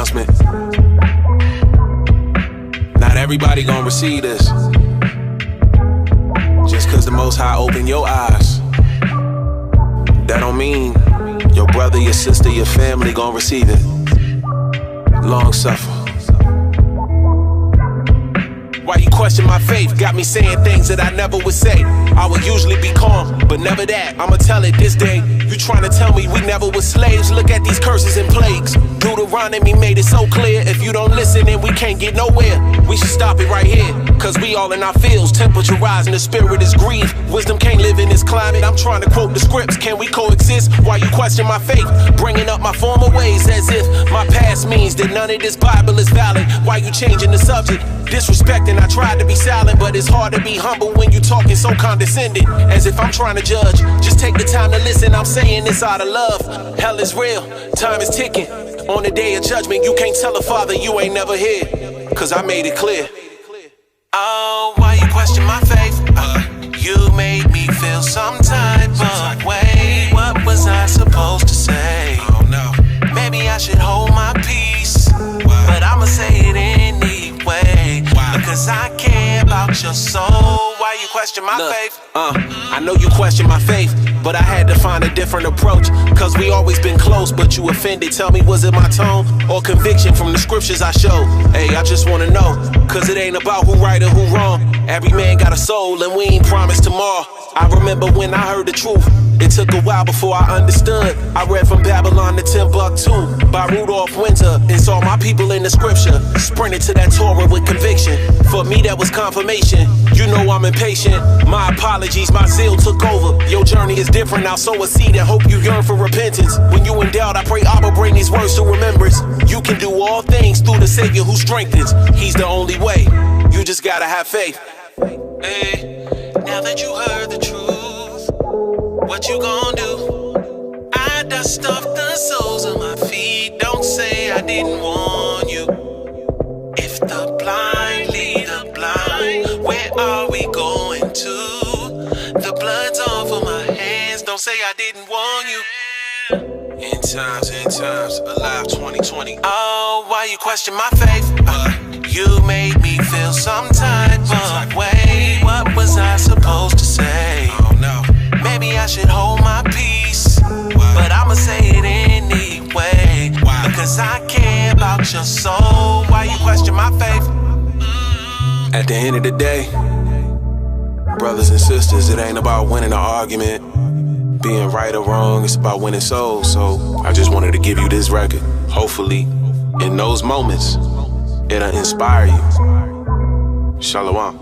announcement. Not everybody gonna receive this. Just cause the Most High open your eyes, that don't mean your brother, your sister, your family gonna receive it. Long suffer. Why you question my faith? Got me saying things that I never would say. I would usually be calm, but never that. I'ma tell it this day. You trying to tell me we never was slaves? Look at these curses and plagues. Deuteronomy made it so clear. If you don't listen, then we can't get nowhere. We should stop it right here, cause we all in our fields. Temperature rising, the spirit is grief. Wisdom can't live in this climate. I'm trying to quote the scripts. Can we coexist? Why you question my faith? Bringing up my former ways as if my past means that none of this Bible is valid. Why you changing the subject? Disrespecting, I tried to be silent, but it's hard to be humble when you talking so condescending, as if I'm trying to judge. Just take the time to listen, I'm saying this out of love. Hell is real, time is ticking. On the day of judgment, you can't tell a father you ain't never here, cause I made it clear. Oh, why you question my faith? You made me feel some type of way. What was I supposed to say? Oh no. Maybe I should hold my peace, but I'ma say it anyway. Because I care about your soul. Why you question my faith? I know you question my faith, but I had to find a different approach. Cause we always been close, but you offended. Tell me, was it my tone or conviction from the scriptures I showed? Hey, I just wanna know, cause it ain't about who right or who wrong. Every man got a soul and we ain't promised tomorrow. I remember when I heard the truth. It took a while before I understood. I read From Babylon to Timbuktu by Rudolph Winter and saw my people in the scripture. Sprinted to that Torah with conviction. For me that was confirmation. You know I'm impatient. My apologies, my zeal took over. Your journey is different, I'll sow a seed and hope you yearn for repentance. When you in doubt, I pray Abba bring these words to remembrance. You can do all things through the Savior who strengthens. He's the only way, you just gotta have faith. Hey, now that you heard the truth, what you gon' do? I dust off the soles of my feet. Don't say I didn't warn you. If the blind lead the blind, where are we going to? The blood's off of my hands. Don't say I didn't warn you. End times, alive 2020. Oh, why you question my faith? You made me feel some type of way. What was I supposed to say? Oh no. Maybe I should hold my peace, but I'ma say it anyway. Because I care about your soul. Why you question my faith? At the end of the day, brothers and sisters, it ain't about winning an argument, being right or wrong, it's about winning souls. So I just wanted to give you this record. Hopefully, in those moments, it'll inspire you. Shalom.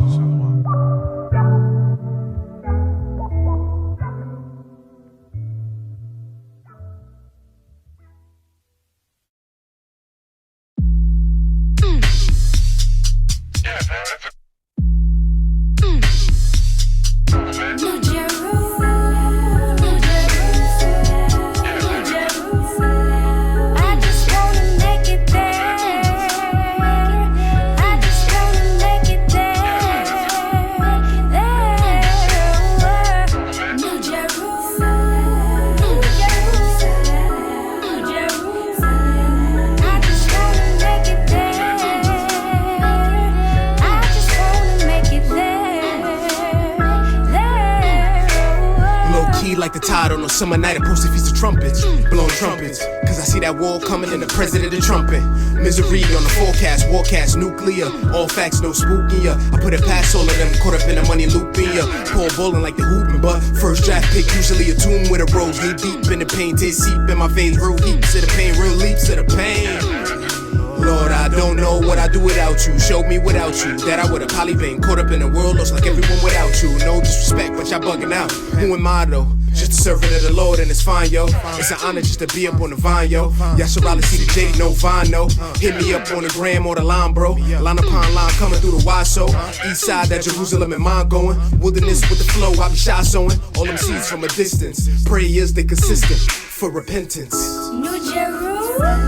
Like the tide on a summer night, I post a feast of trumpets, blowing trumpets, cause I see that war coming and the president the trumpet. Misery on the forecast, warcast, nuclear, all facts, no spooking ya. I put it past all of them, caught up in the money looping ya. Paul bowling like the hooping, but first draft pick, usually a tune with a rose. Knee deep in the pain, tears seep in my veins, real heaps of the pain, real leaps of the pain. Lord, I don't know what I'd do without you. Showed me without you that I would've probably been caught up in a world lost like everyone without you. No disrespect, but y'all bugging out. Who am I though? Just a servant of the Lord and it's fine, yo. It's an honor just to be up on the vine, yo. Y'all should probably see the Jake, no vine, no. Hit me up on the gram or the line, bro. Line upon line coming through the YSO. East side, that Jerusalem and mine going. Wilderness with the flow, I be shy sowing. All them seeds from a distance. Prayers, they consistent for repentance. New Jerusalem.